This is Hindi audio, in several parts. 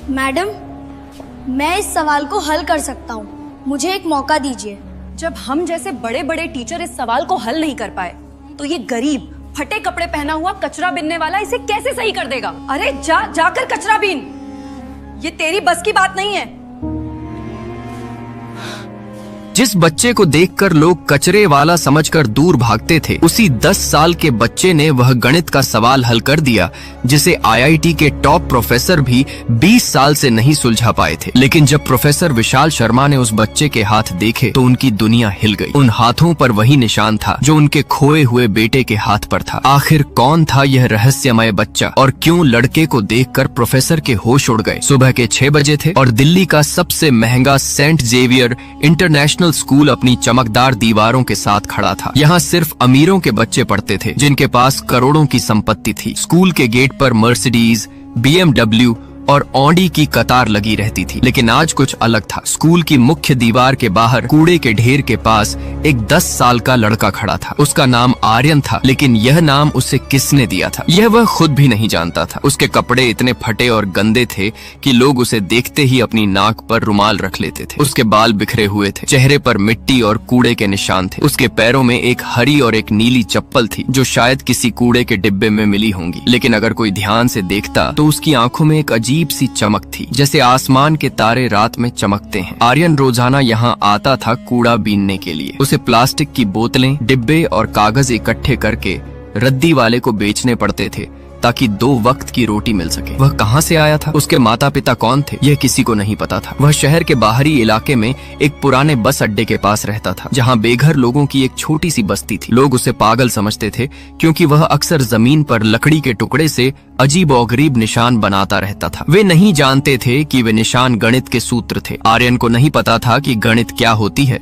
मैडम, मैं इस सवाल को हल कर सकता हूँ, मुझे एक मौका दीजिए। जब हम जैसे बड़े बड़े टीचर इस सवाल को हल नहीं कर पाए, तो ये गरीब फटे कपड़े पहना हुआ कचरा बीनने वाला इसे कैसे सही कर देगा? अरे जाकर कचरा बीन, ये तेरी बस की बात नहीं है। जिस बच्चे को देखकर लोग कचरे वाला समझकर दूर भागते थे, उसी 10 साल के बच्चे ने वह गणित का सवाल हल कर दिया जिसे आईआईटी के टॉप प्रोफेसर भी 20 साल से नहीं सुलझा पाए थे। लेकिन जब प्रोफेसर विशाल शर्मा ने उस बच्चे के हाथ देखे तो उनकी दुनिया हिल गई। उन हाथों पर वही निशान था जो उनके खोए हुए बेटे के हाथ पर था। आखिर कौन था यह रहस्यमय बच्चा और क्यों लड़के को देखकर प्रोफेसर के होश उड़ गए? सुबह के 6 बजे थे और दिल्ली का सबसे महंगा सेंट जेवियर इंटरनेशनल स्कूल अपनी चमकदार दीवारों के साथ खड़ा था। यहाँ सिर्फ अमीरों के बच्चे पढ़ते थे जिनके पास करोड़ों की संपत्ति थी। स्कूल के गेट पर मर्सिडीज, BMW और ऑडी की कतार लगी रहती थी। लेकिन आज कुछ अलग था। स्कूल की मुख्य दीवार के बाहर कूड़े के ढेर के पास एक 10 साल का लड़का खड़ा था। उसका नाम आर्यन था, लेकिन यह नाम उसे किसने दिया था यह वह खुद भी नहीं जानता था। उसके कपड़े इतने फटे और गंदे थे कि लोग उसे देखते ही अपनी नाक पर रुमाल रख लेते थे। उसके बाल बिखरे हुए थे, चेहरे पर मिट्टी और कूड़े के निशान थे। उसके पैरों में एक हरी और एक नीली चप्पल थी जो शायद किसी कूड़े के डिब्बे में मिली होंगी। लेकिन अगर कोई ध्यान से देखता तो उसकी आंखों में एक अजीब सी चमक थी, जैसे आसमान के तारे रात में चमकते हैं। आर्यन रोजाना यहाँ आता था कूड़ा बीनने के लिए। उसे प्लास्टिक की बोतलें, डिब्बे और कागज इकट्ठे करके रद्दी वाले को बेचने पड़ते थे ताकि 2 वक्त की रोटी मिल सके। वह कहाँ से आया था, उसके माता पिता कौन थे, यह किसी को नहीं पता था। वह शहर के बाहरी इलाके में एक पुराने बस अड्डे के पास रहता था, जहाँ बेघर लोगों की एक छोटी सी बस्ती थी। लोग उसे पागल समझते थे क्योंकि वह अक्सर जमीन पर लकड़ी के टुकड़े से अजीब और गरीब निशान बनाता रहता था। वे नहीं जानते थे कि वे निशान गणित के सूत्र थे। आर्यन को नहीं पता था कि गणित क्या होती है,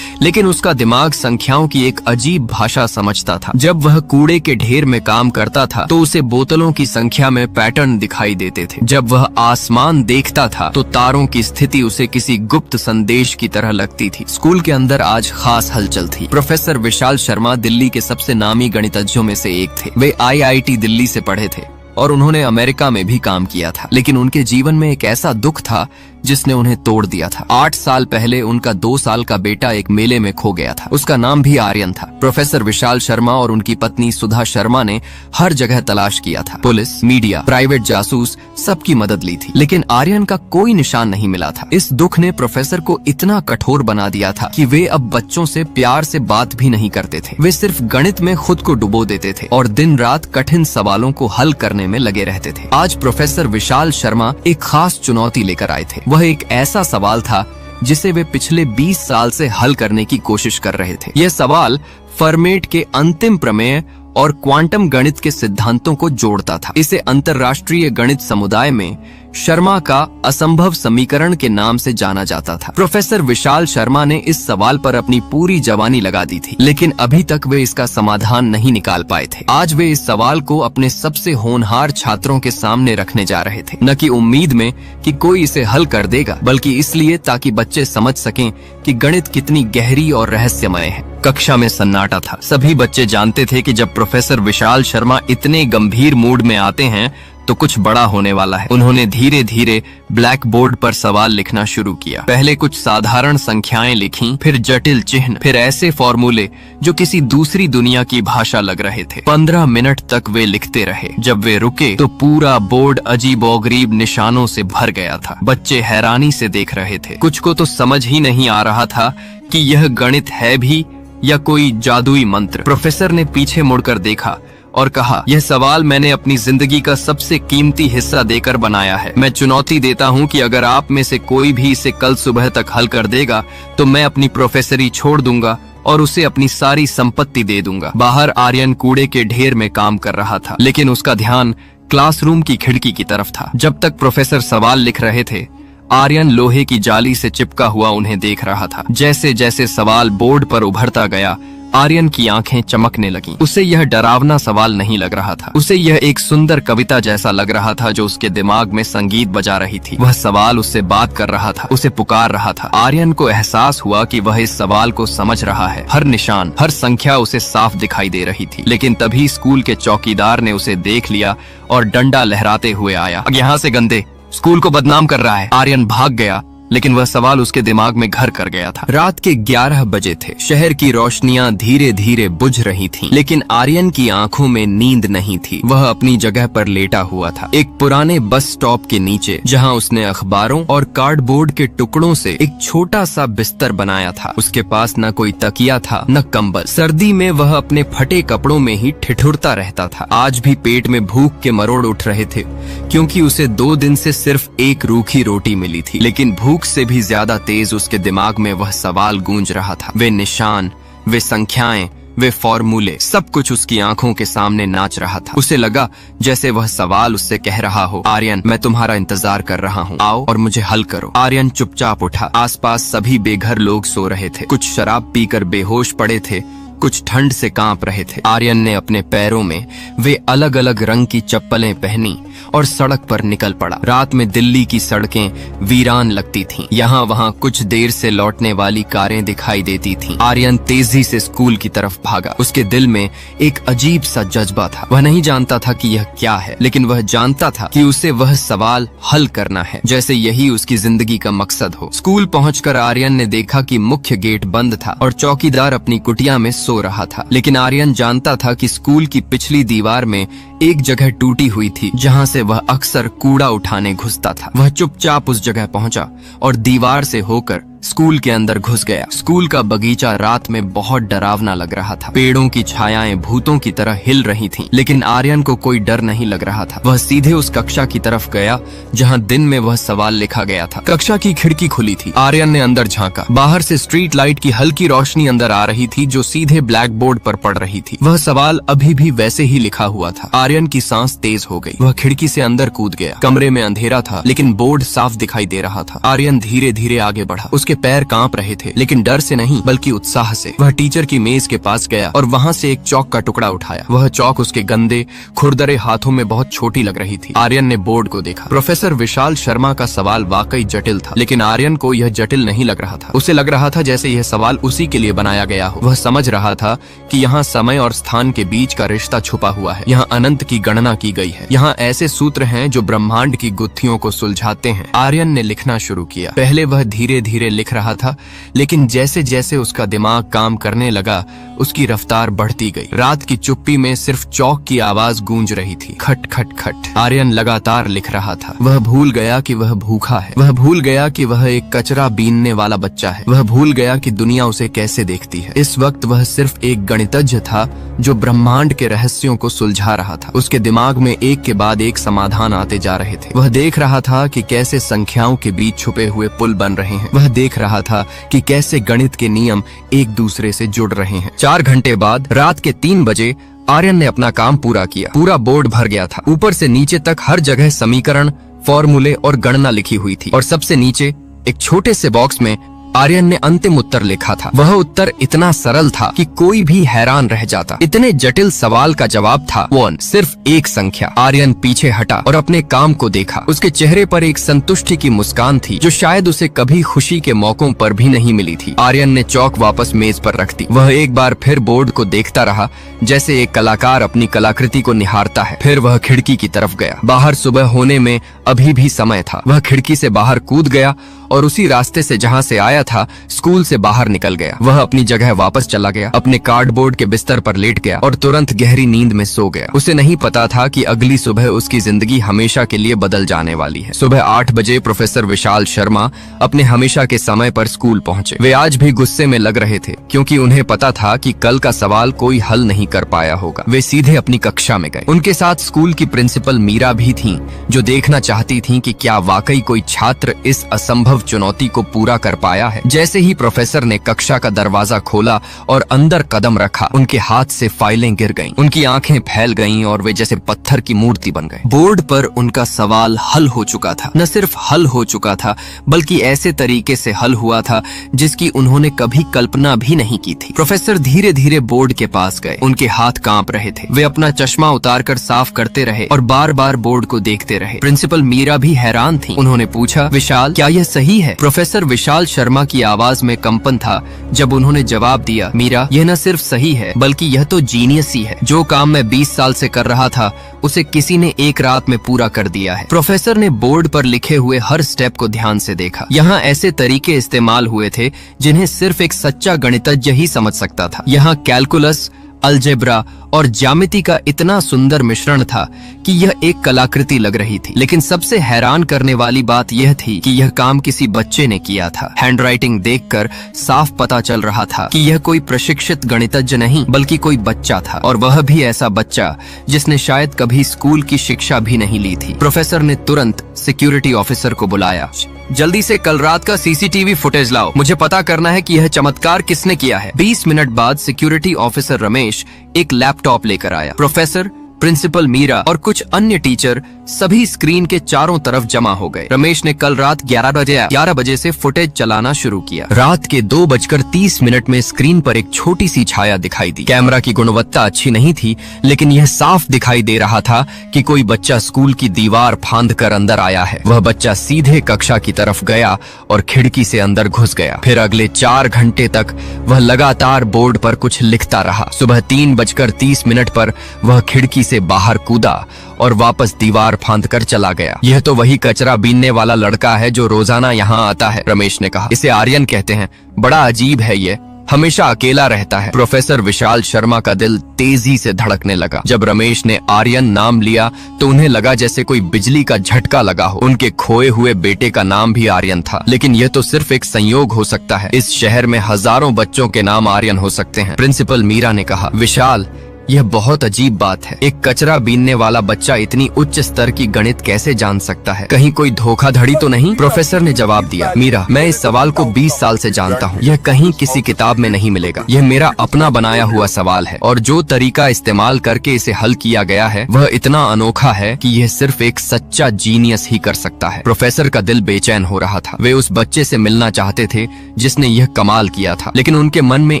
लेकिन उसका दिमाग संख्याओं की एक अजीब भाषा समझता था। जब वह कूड़े के ढेर में काम करता था तो उसे बोतलों की संख्या में पैटर्न दिखाई देते थे। जब वह आसमान देखता था तो तारों की स्थिति उसे किसी गुप्त संदेश की तरह लगती थी। स्कूल के अंदर आज खास हलचल थी। प्रोफेसर विशाल शर्मा दिल्ली के सबसे नामी गणितज्ञों में से एक थे। वे आईआईटी दिल्ली से पढ़े थे और उन्होंने अमेरिका में भी काम किया था। लेकिन उनके जीवन में एक ऐसा दुख था जिसने उन्हें तोड़ दिया था। 8 साल पहले उनका 2 साल का बेटा एक मेले में खो गया था। उसका नाम भी आर्यन था। प्रोफेसर विशाल शर्मा और उनकी पत्नी सुधा शर्मा ने हर जगह तलाश किया था। पुलिस, मीडिया, प्राइवेट जासूस सबकी मदद ली थी, लेकिन आर्यन का कोई निशान नहीं मिला था। इस दुख ने प्रोफेसर को इतना कठोर बना दिया था कि वे अब बच्चों से प्यार से बात भी नहीं करते थे। वे सिर्फ गणित में खुद को डुबो देते थे और दिन रात कठिन सवालों को हल करने में लगे रहते थे। आज प्रोफेसर विशाल शर्मा एक खास चुनौती लेकर आए थे। वह एक ऐसा सवाल था जिसे वे पिछले 20 साल से हल करने की कोशिश कर रहे थे। यह सवाल फर्मेट के अंतिम प्रमेय और क्वांटम गणित के सिद्धांतों को जोड़ता था। इसे अंतर्राष्ट्रीय गणित समुदाय में शर्मा का असंभव समीकरण के नाम से जाना जाता था। प्रोफेसर विशाल शर्मा ने इस सवाल पर अपनी पूरी जवानी लगा दी थी, लेकिन अभी तक वे इसका समाधान नहीं निकाल पाए थे। आज वे इस सवाल को अपने सबसे होनहार छात्रों के सामने रखने जा रहे थे, न कि उम्मीद में कि कोई इसे हल कर देगा, बल्कि इसलिए ताकि बच्चे समझ सकें कि गणित कितनी गहरी और रहस्यमय है। कक्षा में सन्नाटा था। सभी बच्चे जानते थे कि जब प्रोफेसर विशाल शर्मा इतने गंभीर मूड में आते हैं तो कुछ बड़ा होने वाला है। उन्होंने धीरे धीरे ब्लैक बोर्ड पर सवाल लिखना शुरू किया। पहले कुछ साधारण संख्याएं लिखीं, फिर जटिल चिन्ह, फिर ऐसे फॉर्मूले जो किसी दूसरी दुनिया की भाषा लग रहे थे। 15 मिनट तक वे लिखते रहे। जब वे रुके तो पूरा बोर्ड अजीबोगरीब निशानों से भर गया था। बच्चे हैरानी से देख रहे थे। कुछ को तो समझ ही नहीं आ रहा था कि यह गणित है भी या कोई जादुई मंत्र। प्रोफेसर ने पीछे मुड़कर देखा और कहा, यह सवाल मैंने अपनी जिंदगी का सबसे कीमती हिस्सा देकर बनाया है। मैं चुनौती देता हूं कि अगर आप में से कोई भी इसे कल सुबह तक हल कर देगा तो मैं अपनी प्रोफेसरी छोड़ दूंगा और उसे अपनी सारी संपत्ति दे दूंगा। बाहर आर्यन कूड़े के ढेर में काम कर रहा था, लेकिन उसका ध्यान क्लासरूम की खिड़की की तरफ था। जब तक प्रोफेसर सवाल लिख रहे थे, आर्यन लोहे की जाली से चिपका हुआ उन्हें देख रहा था। जैसे जैसे सवाल बोर्ड पर उभरता गया, आर्यन की आंखें चमकने लगीं। उसे यह डरावना सवाल नहीं लग रहा था। उसे यह एक सुंदर कविता जैसा लग रहा था जो उसके दिमाग में संगीत बजा रही थी। वह सवाल उससे बात कर रहा था, उसे पुकार रहा था। आर्यन को एहसास हुआ कि वह इस सवाल को समझ रहा है। हर निशान, हर संख्या उसे साफ दिखाई दे रही थी। लेकिन तभी स्कूल के चौकीदार ने उसे देख लिया और डंडा लहराते हुए आया। यहाँ से गंदे, स्कूल को बदनाम कर रहा है। आर्यन भाग गया, लेकिन वह सवाल उसके दिमाग में घर कर गया था। रात के 11 बजे थे। शहर की रोशनियां धीरे धीरे बुझ रही थीं, लेकिन आर्यन की आंखों में नींद नहीं थी। वह अपनी जगह पर लेटा हुआ था, एक पुराने बस स्टॉप के नीचे, जहां उसने अखबारों और कार्डबोर्ड के टुकड़ों से एक छोटा सा बिस्तर बनाया था। उसके पास न कोई तकिया था, न कंबल। सर्दी में वह अपने फटे कपड़ों में ही ठिठुरता रहता था। आज भी पेट में भूख के मरोड़ उठ रहे थे, क्योंकि उसे 2 दिन से सिर्फ एक रूखी रोटी मिली थी। लेकिन भूख से भी ज्यादा तेज उसके दिमाग में वह सवाल गूंज रहा था। वे निशान, वे संख्याएं, वे फॉर्मूले, सब कुछ उसकी आंखों के सामने नाच रहा था। उसे लगा जैसे वह सवाल उससे कह रहा हो, आर्यन, मैं तुम्हारा इंतजार कर रहा हूँ, आओ और मुझे हल करो। आर्यन चुपचाप उठा। आसपास सभी बेघर लोग सो रहे थे। कुछ शराब पीकर बेहोश पड़े थे, कुछ ठंड से कांप रहे थे। आर्यन ने अपने पैरों में वे अलग अलग रंग की चप्पलें पहनी और सड़क पर निकल पड़ा। रात में दिल्ली की सड़कें वीरान लगती थीं। यहाँ वहाँ कुछ देर से लौटने वाली कारें दिखाई देती थीं। आर्यन तेजी से स्कूल की तरफ भागा। उसके दिल में एक अजीब सा जज्बा था। वह नहीं जानता था कि यह क्या है, लेकिन वह जानता था कि उसे वह सवाल हल करना है, जैसे यही उसकी जिंदगी का मकसद हो। स्कूल पहुंचकर आर्यन ने देखा कि मुख्य गेट बंद था और चौकीदार अपनी कुटिया में सो रहा था। लेकिन आर्यन जानता था कि स्कूल की पिछली दीवार में एक जगह टूटी हुई थी, जहां से वह अक्सर कूड़ा उठाने घुसता था। वह चुपचाप उस जगह पहुंचा और दीवार से होकर स्कूल के अंदर घुस गया। स्कूल का बगीचा रात में बहुत डरावना लग रहा था। पेड़ों की छायाएं भूतों की तरह हिल रही थीं, लेकिन आर्यन को कोई डर नहीं लग रहा था। वह सीधे उस कक्षा की तरफ गया जहां दिन में वह सवाल लिखा गया था। कक्षा की खिड़की खुली थी। आर्यन ने अंदर झांका। बाहर से स्ट्रीट लाइट की हल्की रोशनी अंदर आ रही थी, जो सीधे ब्लैक बोर्ड पर पड़ रही थी। वह सवाल अभी भी वैसे ही लिखा हुआ था। आर्यन की सांस तेज हो गई। वह खिड़की से अंदर कूद गया। कमरे में अंधेरा था, लेकिन बोर्ड साफ दिखाई दे रहा था। आर्यन धीरे धीरे आगे बढ़ा। उसके पैर कांप रहे थे, लेकिन डर से नहीं बल्कि उत्साह से। वह टीचर की मेज के पास गया और वहां से एक चौक का टुकड़ा उठाया। वह चौक उसके गंदे खुरदरे हाथों में बहुत छोटी लग रही थी। आर्यन ने बोर्ड को देखा। प्रोफेसर विशाल शर्मा का सवाल वाकई जटिल था, लेकिन आर्यन को यह जटिल नहीं लग रहा था। उसे लग रहा था जैसे यह सवाल उसी के लिए बनाया गया हो। वह समझ रहा था कि यहाँ समय और स्थान के बीच का रिश्ता छुपा हुआ है। यहाँ अनंत की गणना की गई है। यहाँ ऐसे सूत्र हैं जो ब्रह्मांड की गुत्थियों को सुलझाते हैं। आर्यन ने लिखना शुरू किया। पहले वह धीरे धीरे लिख रहा था, लेकिन जैसे जैसे उसका दिमाग काम करने लगा, उसकी रफ्तार बढ़ती गई। रात की चुप्पी में सिर्फ चौक की आवाज गूंज रही थी, खट खट खट। आर्यन लगातार लिख रहा था। वह भूल गया कि वह भूखा है। वह भूल गया कि वह एक कचरा बीनने वाला बच्चा है। वह भूल गया कि दुनिया उसे कैसे देखती है। इस वक्त वह सिर्फ एक गणितज्ञ था जो ब्रह्मांड के रहस्यों को सुलझा रहा था। उसके दिमाग में एक के बाद एक समाधान आते जा रहे थे। वह देख रहा था कि कैसे संख्याओं के बीच छुपे हुए पुल बन रहे हैं। वह देख रहा था कि कैसे गणित के नियम एक दूसरे से जुड़ रहे हैं। 4 घंटे बाद रात के 3 बजे आर्यन ने अपना काम पूरा किया। पूरा बोर्ड भर गया था। ऊपर से नीचे तक हर जगह समीकरण, फॉर्मूले और गणना लिखी हुई थी, और सबसे नीचे एक छोटे से बॉक्स में आर्यन ने अंतिम उत्तर लिखा था। वह उत्तर इतना सरल था कि कोई भी हैरान रह जाता। इतने जटिल सवाल का जवाब था 1, सिर्फ एक संख्या। आर्यन पीछे हटा और अपने काम को देखा। उसके चेहरे पर एक संतुष्टि की मुस्कान थी, जो शायद उसे कभी खुशी के मौकों पर भी नहीं मिली थी। आर्यन ने चौक वापस मेज पर रख दी। वह एक बार फिर बोर्ड को देखता रहा, जैसे एक कलाकार अपनी कलाकृति को निहारता है। फिर वह खिड़की की तरफ गया। बाहर सुबह होने में अभी भी समय था। वह खिड़की से बाहर कूद गया और उसी रास्ते से जहाँ से आया था, स्कूल से बाहर निकल गया। वह अपनी जगह वापस चला गया, अपने कार्डबोर्ड के बिस्तर पर लेट गया और तुरंत गहरी नींद में सो गया। उसे नहीं पता था कि अगली सुबह उसकी जिंदगी हमेशा के लिए बदल जाने वाली है। सुबह 8 बजे प्रोफेसर विशाल शर्मा अपने हमेशा के समय पर स्कूल पहुंचे। वे आज भी गुस्से में लग रहे थे, क्योंकि उन्हें पता था कि कल का सवाल कोई हल नहीं कर पाया होगा। वे सीधे अपनी कक्षा में गए। उनके साथ स्कूल की प्रिंसिपल मीरा भी थीं, जो देखना चाहती थीं कि क्या वाकई कोई छात्र इस असंभव चुनौती को पूरा कर पाया है। जैसे ही प्रोफेसर ने कक्षा का दरवाजा खोला और अंदर कदम रखा, उनके हाथ से फाइलें गिर गईं। उनकी आंखें फैल गईं और वे जैसे पत्थर की मूर्ति बन गए। बोर्ड पर उनका सवाल हल हो चुका था। न सिर्फ हल हो चुका था, बल्कि ऐसे तरीके से हल हुआ था जिसकी उन्होंने कभी कल्पना भी नहीं की थी। प्रोफेसर धीरे धीरे बोर्ड के पास गए। उनके हाथ कांप रहे थे। वे अपना चश्मा उतारकर साफ करते रहे और बार बार बोर्ड को देखते रहे। प्रिंसिपल मीरा भी हैरान थी। उन्होंने पूछा, विशाल, क्या यह सही है? प्रोफेसर विशाल शर्मा शर्मा की आवाज में कंपन था जब उन्होंने जवाब दिया, मीरा, यह न सिर्फ सही है बल्कि यह तो जीनियस ही है। जो काम मैं 20 साल से कर रहा था उसे किसी ने एक रात में पूरा कर दिया है। प्रोफेसर ने बोर्ड पर लिखे हुए हर स्टेप को ध्यान से देखा। यहाँ ऐसे तरीके इस्तेमाल हुए थे जिन्हें सिर्फ एक सच्चा गणितज्ञ ही समझ सकता था। यहाँ कैलकुलस, अलजेब्रा और ज्यामिति का इतना सुंदर मिश्रण था कि यह एक कलाकृति लग रही थी। लेकिन सबसे हैरान करने वाली बात यह थी कि यह काम किसी बच्चे ने किया था। हैंडराइटिंग देखकर साफ पता चल रहा था कि यह कोई प्रशिक्षित गणितज्ञ नहीं बल्कि कोई बच्चा था, और वह भी ऐसा बच्चा जिसने शायद कभी स्कूल की शिक्षा भी नहीं ली थी। प्रोफेसर ने तुरंत सिक्योरिटी ऑफिसर को बुलाया। जल्दी से कल रात का सीसीटीवी फुटेज लाओ, मुझे पता करना है कि यह चमत्कार किसने किया है। 20 मिनट बाद सिक्योरिटी ऑफिसर रमेश एक लैपटॉप लेकर आया। प्रोफेसर, प्रिंसिपल मीरा और कुछ अन्य टीचर सभी स्क्रीन के चारों तरफ जमा हो गए। रमेश ने कल रात 11 बजे से फुटेज चलाना शुरू किया। रात के 2:30 में स्क्रीन पर एक छोटी सी छाया दिखाई दी। कैमरा की गुणवत्ता अच्छी नहीं थी, लेकिन यह साफ दिखाई दे रहा था कि कोई बच्चा स्कूल की दीवार फांद कर अंदर आया है। वह बच्चा सीधे कक्षा की तरफ गया और खिड़की से अंदर घुस गया। फिर अगले 4 घंटे तक वह लगातार बोर्ड पर कुछ लिखता रहा। सुबह 3:30 पर वह खिड़की से बाहर कूदा और वापस दीवार फांद कर चला गया। यह तो वही कचरा बीनने वाला लड़का है जो रोजाना यहाँ आता है, रमेश ने कहा। इसे आर्यन कहते हैं। बड़ा अजीब है ये, हमेशा अकेला रहता है। प्रोफेसर विशाल शर्मा का दिल तेजी से धड़कने लगा। जब रमेश ने आर्यन नाम लिया तो उन्हें लगा जैसे कोई बिजली का झटका लगा हो। उनके खोए हुए बेटे का नाम भी आर्यन था, लेकिन यह तो सिर्फ एक संयोग हो सकता है। इस शहर में हजारों बच्चों के नाम आर्यन हो सकते हैं। प्रिंसिपल मीरा ने कहा, विशाल, यह बहुत अजीब बात है। एक कचरा बीनने वाला बच्चा इतनी उच्च स्तर की गणित कैसे जान सकता है? कहीं कोई धोखाधड़ी तो नहीं? प्रोफेसर ने जवाब दिया, मीरा, मैं इस सवाल को 20 साल से जानता हूँ। यह कहीं किसी किताब में नहीं मिलेगा। यह मेरा अपना बनाया हुआ सवाल है, और जो तरीका इस्तेमाल करके इसे हल किया गया है वह इतना अनोखा है कि यह सिर्फ एक सच्चा जीनियस ही कर सकता है। प्रोफेसर का दिल बेचैन हो रहा था। वे उस बच्चे से मिलना चाहते थे जिसने यह कमाल किया था, लेकिन उनके मन में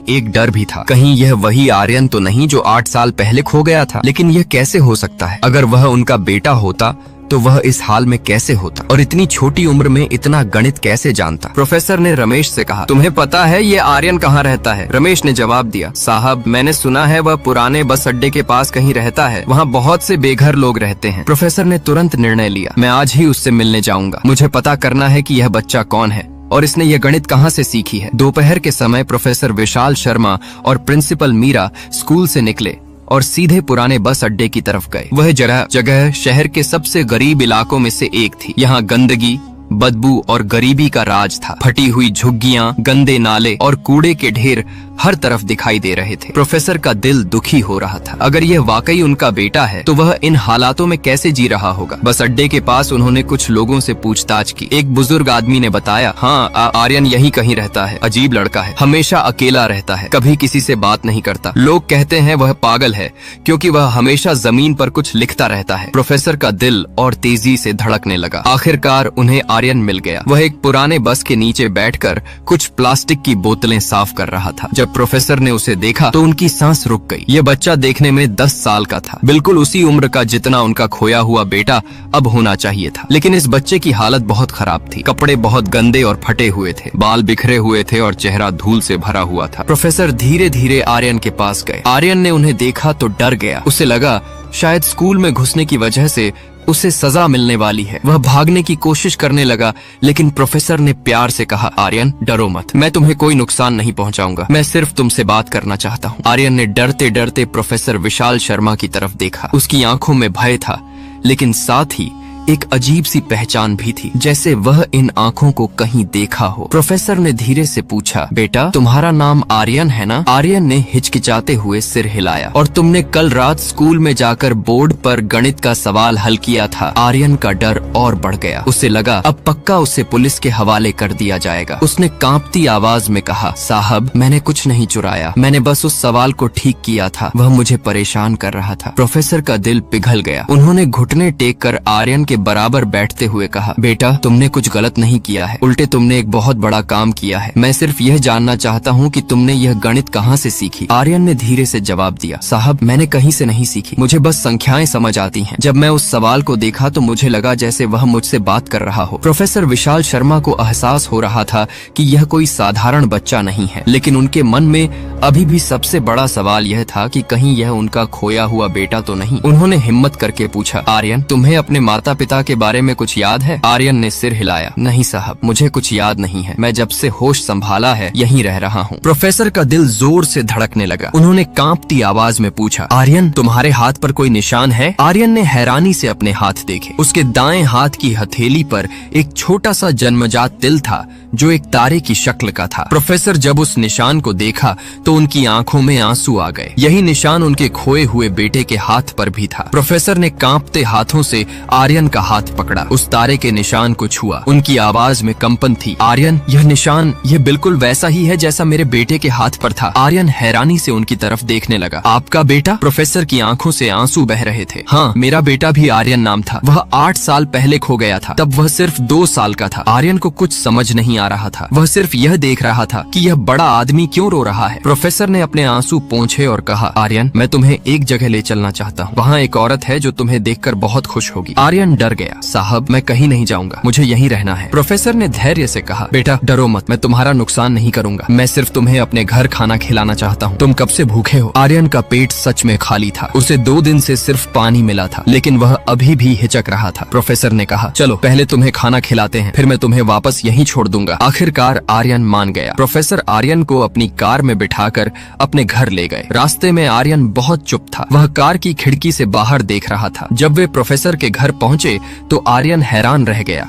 एक डर भी था। कहीं यह वही आर्यन तो नहीं जो 8 साल पहले खो गया था? लेकिन यह कैसे हो सकता है? अगर वह उनका बेटा होता तो वह इस हाल में कैसे होता, और इतनी छोटी उम्र में इतना गणित कैसे जानता? प्रोफेसर ने रमेश से कहा, तुम्हें पता है ये आर्यन कहाँ रहता है? रमेश ने जवाब दिया, साहब, मैंने सुना है वह पुराने बस अड्डे के पास कहीं रहता है। वहाँ बहुत से बेघर लोग रहते हैं। प्रोफेसर ने तुरंत निर्णय लिया, मैं आज ही उससे मिलने जाऊंगा। मुझे पता करना है कि यह बच्चा कौन है और इसने यह गणित कहाँ से सीखी है। दोपहर के समय प्रोफेसर विशाल शर्मा और प्रिंसिपल मीरा स्कूल से निकले और सीधे पुराने बस अड्डे की तरफ गए। वह जगह शहर के सबसे गरीब इलाकों में से एक थी। यहाँ गंदगी, बदबू और गरीबी का राज था। फटी हुई झुग्गियां, गंदे नाले और कूड़े के ढेर हर तरफ दिखाई दे रहे थे। प्रोफेसर का दिल दुखी हो रहा था। अगर यह वाकई उनका बेटा है तो वह इन हालातों में कैसे जी रहा होगा? बस अड्डे के पास उन्होंने कुछ लोगों से पूछताछ की। एक बुजुर्ग आदमी ने बताया, हाँ, आर्यन यहीं कहीं रहता है। अजीब लड़का है, हमेशा अकेला रहता है, कभी किसी से बात नहीं करता। लोग कहते हैं वह पागल है क्योंकि वह हमेशा जमीन पर कुछ लिखता रहता है। प्रोफेसर का दिल और तेजी से धड़कने लगा। आखिरकार उन्हें आर्यन मिल गया। वह एक पुराने बस के नीचे बैठकर कुछ प्लास्टिक की बोतलें साफ कर रहा था। जब प्रोफेसर ने उसे देखा तो उनकी सांस रुक गई। यह बच्चा देखने में 10 साल का था, बिल्कुल उसी उम्र का जितना उनका खोया हुआ बेटा अब होना चाहिए था। लेकिन इस बच्चे की हालत बहुत खराब थी। कपड़े बहुत गंदे और फटे हुए थे, बाल बिखरे हुए थे और चेहरा धूल से भरा हुआ था। प्रोफेसर धीरे धीरे आर्यन के पास गए। आर्यन ने उन्हें देखा तो डर गया। उसे लगा शायद स्कूल में घुसने की वजह से उसे सजा मिलने वाली है। वह भागने की कोशिश करने लगा, लेकिन प्रोफेसर ने प्यार से कहा, आर्यन, डरो मत, मैं तुम्हें कोई नुकसान नहीं पहुंचाऊंगा, मैं सिर्फ तुमसे बात करना चाहता हूँ। आर्यन ने डरते डरते प्रोफेसर विशाल शर्मा की तरफ देखा। उसकी आंखों में भय था, लेकिन साथ ही एक अजीब सी पहचान भी थी, जैसे वह इन आंखों को कहीं देखा हो। प्रोफेसर ने धीरे से पूछा, बेटा, तुम्हारा नाम आर्यन है ना? आर्यन ने हिचकिचाते हुए सिर हिलाया। और तुमने कल रात स्कूल में जाकर बोर्ड पर गणित का सवाल हल किया था? आर्यन का डर और बढ़ गया। उसे लगा अब पक्का उसे पुलिस के हवाले कर दिया जाएगा। उसने कांपती आवाज में कहा, साहब, मैंने कुछ नहीं चुराया, मैंने बस उस सवाल को ठीक किया था, वह मुझे परेशान कर रहा था। प्रोफेसर का दिल पिघल गया। उन्होंने घुटने टेक कर आर्यन के बराबर बैठते हुए कहा, बेटा तुमने कुछ गलत नहीं किया है, उल्टे तुमने एक बहुत बड़ा काम किया है। मैं सिर्फ यह जानना चाहता हूँ कि तुमने यह गणित कहाँ से सीखी। आर्यन ने धीरे से जवाब दिया, साहब मैंने कहीं से नहीं सीखी, मुझे बस संख्याएं समझ आती हैं। जब मैं उस सवाल को देखा तो मुझे लगा जैसे वह मुझसे बात कर रहा हो। प्रोफेसर विशाल शर्मा को एहसास हो रहा था कि यह कोई साधारण बच्चा नहीं है, लेकिन उनके मन में अभी भी सबसे बड़ा सवाल यह था कि कहीं यह उनका खोया हुआ बेटा तो नहीं। उन्होंने हिम्मत करके पूछा, आर्यन तुम्हें अपने माता पिता के बारे में कुछ याद है? आर्यन ने सिर हिलाया, नहीं साहब मुझे कुछ याद नहीं है, मैं जब से होश संभाला है यहीं रह रहा हूँ। प्रोफेसर का दिल जोर से धड़कने लगा। उन्होंने कांपती आवाज में पूछा, आर्यन तुम्हारे हाथ पर कोई निशान है? आर्यन ने हैरानी से अपने हाथ देखे। उसके दाएं हाथ की हथेली पर एक छोटा सा जन्मजात तिल था जो एक तारे की शक्ल का था। प्रोफेसर जब उस निशान को देखा तो उनकी आंखों में आंसू आ गए। यही निशान उनके खोए हुए बेटे के हाथ पर भी था। प्रोफेसर ने कांपते हाथों से आर्यन का हाथ पकड़ा, उस तारे के निशान को छुआ। उनकी आवाज में कंपन थी, आर्यन यह निशान यह बिल्कुल वैसा ही है जैसा मेरे बेटे के हाथ पर था। आर्यन हैरानी से उनकी तरफ देखने लगा। आपका बेटा? प्रोफेसर की आंखों से आंसू बह रहे थे। हाँ मेरा बेटा भी आर्यन नाम था। वह 8 साल पहले खो गया था, तब वह सिर्फ 2 साल का था। आर्यन को कुछ समझ नहीं आ रहा था। वह सिर्फ यह देख रहा था कि यह बड़ा आदमी क्यों रो रहा है। प्रोफेसर ने अपने आंसू पोंछे और कहा, आर्यन मैं तुम्हें एक जगह ले चलना चाहता हूँ। वहाँ एक औरत है जो तुम्हें देखकर बहुत खुश होगी। आर्यन डर गया, साहब मैं कहीं नहीं जाऊंगा, मुझे यहीं रहना है। प्रोफेसर ने धैर्य से कहा, बेटा डरो मत, मैं तुम्हारा नुकसान नहीं करूंगा, मैं सिर्फ तुम्हें अपने घर खाना खिलाना चाहता हूँ। तुम कब से भूखे हो? आर्यन का पेट सच में खाली था। उसे 2 दिन से सिर्फ पानी मिला था, लेकिन वह अभी भी हिचक रहा था। प्रोफेसर ने कहा, चलो पहले तुम्हें खाना खिलाते हैं, फिर मैं तुम्हें वापस यहीं छोड़ दूंगा। आखिरकार आर्यन मान गया। प्रोफेसर आर्यन को अपनी कार में बिठाकर अपने घर ले गए। रास्ते में आर्यन बहुत चुप था। वह कार की खिड़की से बाहर देख रहा था। जब वे प्रोफेसर के घर पहुंचे तो आर्यन हैरान रह गया।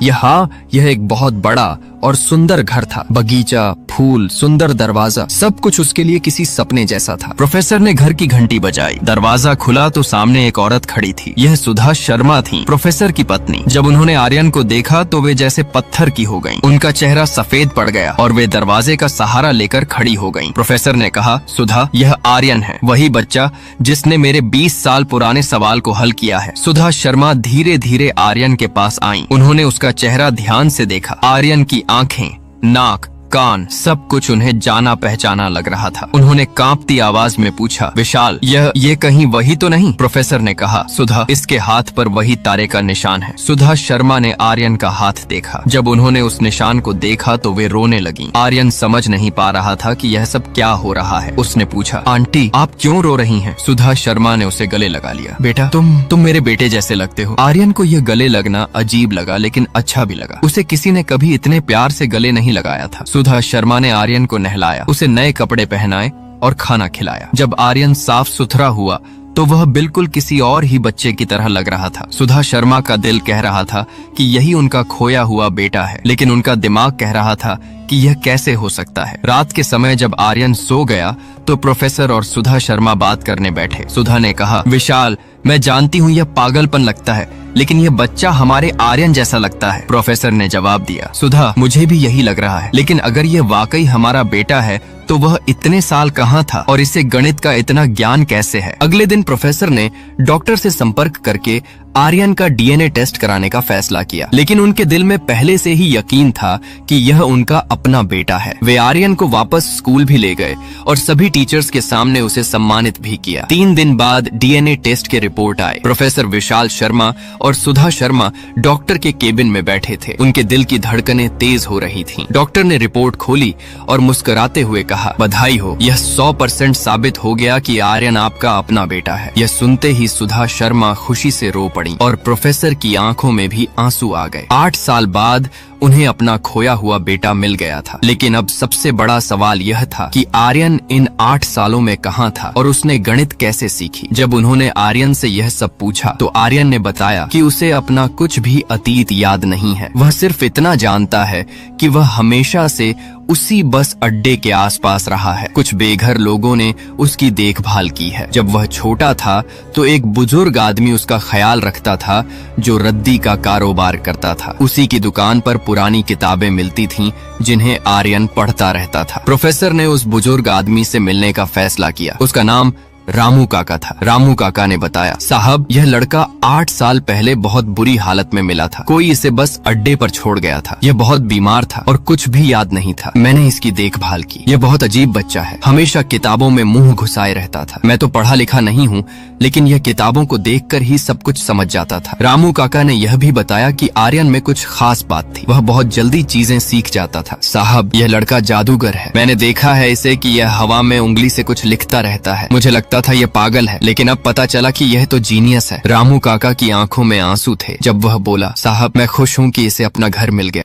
यह एक बहुत बड़ा और सुंदर घर था। बगीचा, फूल, सुंदर दरवाजा, सब कुछ उसके लिए किसी सपने जैसा था। प्रोफेसर ने घर की घंटी बजाई। दरवाजा खुला तो सामने एक औरत खड़ी थी। यह सुधा शर्मा थी, प्रोफेसर की पत्नी। जब उन्होंने आर्यन को देखा तो वे जैसे पत्थर की हो गईं। उनका चेहरा सफेद पड़ गया और वे दरवाजे का सहारा लेकर खड़ी हो गईं। प्रोफेसर ने कहा, सुधा यह आर्यन है, वही बच्चा जिसने मेरे 20 साल पुराने सवाल को हल किया है। सुधा शर्मा धीरे धीरे आर्यन के पास आईं। उन्होंने उसका चेहरा ध्यान से देखा। आर्यन की आंखें, नाक, कान, सब कुछ उन्हें जाना पहचाना लग रहा था। उन्होंने कांपती आवाज में पूछा, विशाल ये कहीं वही तो नहीं? प्रोफेसर ने कहा, सुधा इसके हाथ पर वही तारे का निशान है। सुधा शर्मा ने आर्यन का हाथ देखा। जब उन्होंने उस निशान को देखा तो वे रोने लगी। आर्यन समझ नहीं पा रहा था कि यह सब क्या हो रहा है। उसने पूछा, आंटी आप क्यों रो रही हैं? सुधा शर्मा ने उसे गले लगा लिया। बेटा तुम मेरे बेटे जैसे लगते हो। आर्यन को यह गले लगना अजीब लगा, लेकिन अच्छा भी लगा। उसे किसी ने कभी इतने प्यार से गले नहीं लगाया था। सुधा शर्मा ने आर्यन को नहलाया, उसे नए कपड़े पहनाए और खाना खिलाया। जब आर्यन साफ सुथरा हुआ तो वह बिल्कुल किसी और ही बच्चे की तरह लग रहा था। सुधा शर्मा का दिल कह रहा था कि यही उनका खोया हुआ बेटा है, लेकिन उनका दिमाग कह रहा था कि यह कैसे हो सकता है। रात के समय जब आर्यन सो गया तो प्रोफेसर और सुधा शर्मा बात करने बैठे। सुधा ने कहा, विशाल मैं जानती हूँ यह पागलपन लगता है, लेकिन यह बच्चा हमारे आर्यन जैसा लगता है। प्रोफेसर ने जवाब दिया, सुधा मुझे भी यही लग रहा है, लेकिन अगर यह वाकई हमारा बेटा है तो वह इतने साल कहाँ था और इसे गणित का इतना ज्ञान कैसे है? अगले दिन प्रोफेसर ने डॉक्टर से संपर्क करके आर्यन का डीएनए टेस्ट कराने का फैसला किया, लेकिन उनके दिल में पहले से ही यकीन था कि यह उनका अपना बेटा है। वे आर्यन को वापस स्कूल भी ले गए और सभी टीचर्स के सामने उसे सम्मानित भी किया। 3 दिन बाद डीएनए टेस्ट के रिपोर्ट आए। प्रोफेसर विशाल शर्मा और सुधा शर्मा डॉक्टर के केबिन में बैठे थे। उनके दिल की धड़कनें तेज हो रही थीं। डॉक्टर ने रिपोर्ट खोली और मुस्कुराते हुए कहा, बधाई हो, यह 100% साबित हो गया कि आर्यन आपका अपना बेटा है। यह सुनते ही सुधा शर्मा खुशी से रो पड़ी और प्रोफेसर की आंखों में भी आंसू आ गए। 8 साल बाद उन्हें अपना खोया हुआ बेटा मिल गया था, लेकिन अब सबसे बड़ा सवाल यह था कि आर्यन इन 8 सालों में कहाँ था और उसने गणित कैसे सीखी। जब उन्होंने आर्यन से यह सब पूछा तो आर्यन ने बताया कि उसे अपना कुछ भी अतीत याद नहीं है। वह सिर्फ इतना जानता है कि वह हमेशा से उसी बस अड्डे के आसपास रहा है। कुछ बेघर लोगों ने उसकी देखभाल की है। जब वह छोटा था तो एक बुजुर्ग आदमी उसका ख्याल रखता था जो रद्दी का कारोबार करता था। उसी की दुकान पर पुरानी किताबें मिलती थीं जिन्हें आर्यन पढ़ता रहता था। प्रोफेसर ने उस बुजुर्ग आदमी से मिलने का फैसला किया। उसका नाम रामू काका था। रामू काका ने बताया, साहब यह लड़का 8 साल पहले बहुत बुरी हालत में मिला था। कोई इसे बस अड्डे पर छोड़ गया था। यह बहुत बीमार था और कुछ भी याद नहीं था। मैंने इसकी देखभाल की। यह बहुत अजीब बच्चा है, हमेशा किताबों में मुंह घुसाए रहता था। मैं तो पढ़ा लिखा नहीं हूँ, लेकिन यह किताबों को देखकर ही सब कुछ समझ जाता था। रामू काका ने यह भी बताया कि आर्यन में कुछ खास बात थी, वह बहुत जल्दी चीजें सीख जाता था। साहब यह लड़का जादूगर है। मैंने देखा है इसे कि यह हवा में उंगली से कुछ लिखता रहता है। मुझे लगता था यह पागल है, लेकिन अब पता चला कि यह तो जीनियस है। रामू काका की आंखों में आंसू थे जब वह बोला, साहब मैं खुश हूँ कि इसे अपना घर मिल गया।